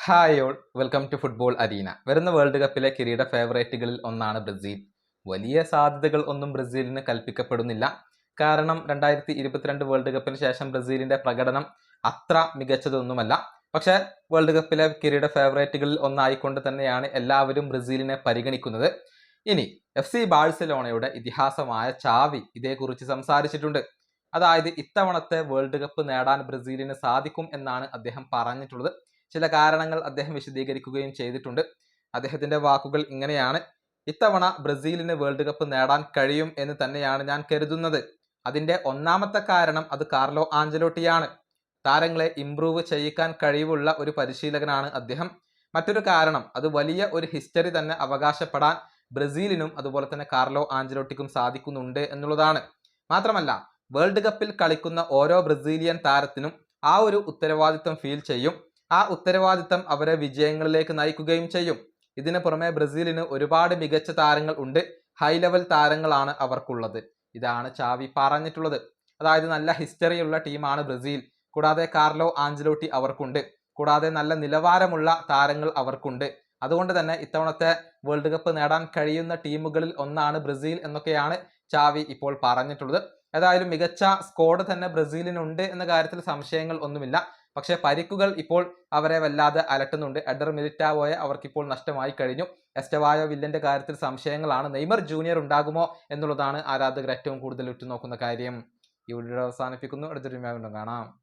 Hi all welcome to football arena. വരുന്ന world കപ്പിലെ കിരീട ഫേവറേറ്റുകളിൽ ഒന്നാണ് ബ്രസീൽ. വലിയ സാധ്യതകൾ ഒന്നും ബ്രസീലിന് കൽപ്പിക്കപ്പെടുന്നില്ല. കാരണം 2022 വേൾഡ് കപ്പിന് ശേഷം ബ്രസീലിന്റെ പ്രകടനം അത്ര മികച്ചതൊന്നുമല്ല. പക്ഷേ വേൾഡ് കപ്പിലെ കിരീട ഫേവറേറ്റുകളിൽ ഒന്നായിക്കൊണ്ട് തന്നെയാണ് എല്ലാവരും ബ്രസീലിനെ പരിഗണിക്കുന്നത്. ഇനി FC ബാഴ്സലോണയുടെ ഇതിഹാസമായ ചാവി ഇതേക്കുറിച്ച് സംസാരിച്ചിട്ടുണ്ട്. അതായത് ഇത്തവണത്തെ വേൾഡ് കപ്പ് നേടാൻ ബ്രസീലിന് സാധിക്കും എന്നാണ് അദ്ദേഹം പറഞ്ഞിട്ടുള്ളത്. ചില കാരണങ്ങൾ അദ്ദേഹം വിശദീകരിക്കുകയും ചെയ്തിട്ടുണ്ട്. അദ്ദേഹത്തിന്റെ വാക്കുകൾ ഇങ്ങനെയാണ്: ഇത്തവണ ബ്രസീലിന് വേൾഡ് കപ്പ് നേടാൻ കഴിയും എന്ന് തന്നെയാണ് ഞാൻ കരുതുന്നത്. അതിന്റെ ഒന്നാമത്തെ കാരണം അത് കാർലോ ആഞ്ചലോട്ടിയാണ്. താരങ്ങളെ ഇംപ്രൂവ് ചെയ്യിക്കാൻ കഴിവുള്ള ഒരു പരിശീലകനാണ് അദ്ദേഹം. മറ്റൊരു കാരണം, അത് വലിയ ഒരു ഹിസ്റ്ററി തന്നെ അവകാശപ്പെടാൻ ബ്രസീലിനും അതുപോലെ തന്നെ കാർലോ ആഞ്ചലോട്ടിക്കും സാധിക്കുന്നുണ്ട് എന്നുള്ളതാണ്. മാത്രമല്ല, വേൾഡ് കപ്പിൽ കളിക്കുന്ന ഓരോ ബ്രസീലിയൻ താരത്തിനും ആ ഒരു ഉത്തരവാദിത്വം ഫീൽ ചെയ്യും. ആ ഉത്തരവാദിത്തം അവരെ വിജയങ്ങളിലേക്ക് നയിക്കുകയും ചെയ്യും. ഇതിന് പുറമെ ബ്രസീലിന് ഒരുപാട് മികച്ച താരങ്ങൾ ഉണ്ട്. ഹൈ ലെവൽ താരങ്ങളാണ് അവർക്കുള്ളത്. ഇതാണ് ചാവി പറഞ്ഞിട്ടുള്ളത്. അതായത് നല്ല ഹിസ്റ്ററിയുള്ള ടീമാണ് ബ്രസീൽ. കൂടാതെ കാർലോ ആഞ്ചലോട്ടി അവർക്കുണ്ട്. കൂടാതെ നല്ല നിലവാരമുള്ള താരങ്ങൾ അവർക്കുണ്ട്. അതുകൊണ്ട് തന്നെ ഇത്തവണത്തെ വേൾഡ് കപ്പ് നേടാൻ കഴിയുന്ന ടീമുകളിൽ ഒന്നാണ് ബ്രസീൽ എന്നൊക്കെയാണ് ചാവി ഇപ്പോൾ പറഞ്ഞിട്ടുള്ളത്. ഏതായാലും മികച്ച സ്ക്വാഡ് തന്നെ ബ്രസീലിനുണ്ട് എന്ന കാര്യത്തിൽ സംശയങ്ങൾ ഒന്നുമില്ല. പക്ഷേ പരിക്കുകൾ ഇപ്പോൾ അവരെ വല്ലാതെ അലട്ടുന്നുണ്ട്. എഡർ മിലിറ്റാവോയെ അവർക്കിപ്പോൾ നഷ്ടമായി കഴിഞ്ഞു. എസ്റ്റവായോ വില്ലന്റെ കാര്യത്തിൽ സംശയങ്ങളാണ്. നെയ്മർ ജൂനിയർ ഉണ്ടാകുമോ എന്നുള്ളതാണ് ആരാധകർ ഏറ്റവും കൂടുതൽ ഉറ്റുനോക്കുന്ന കാര്യം. ഈ വീഡിയോ അവസാനിപ്പിക്കുന്നു. അടുത്തൊരു വീണ്ടും കാണാം.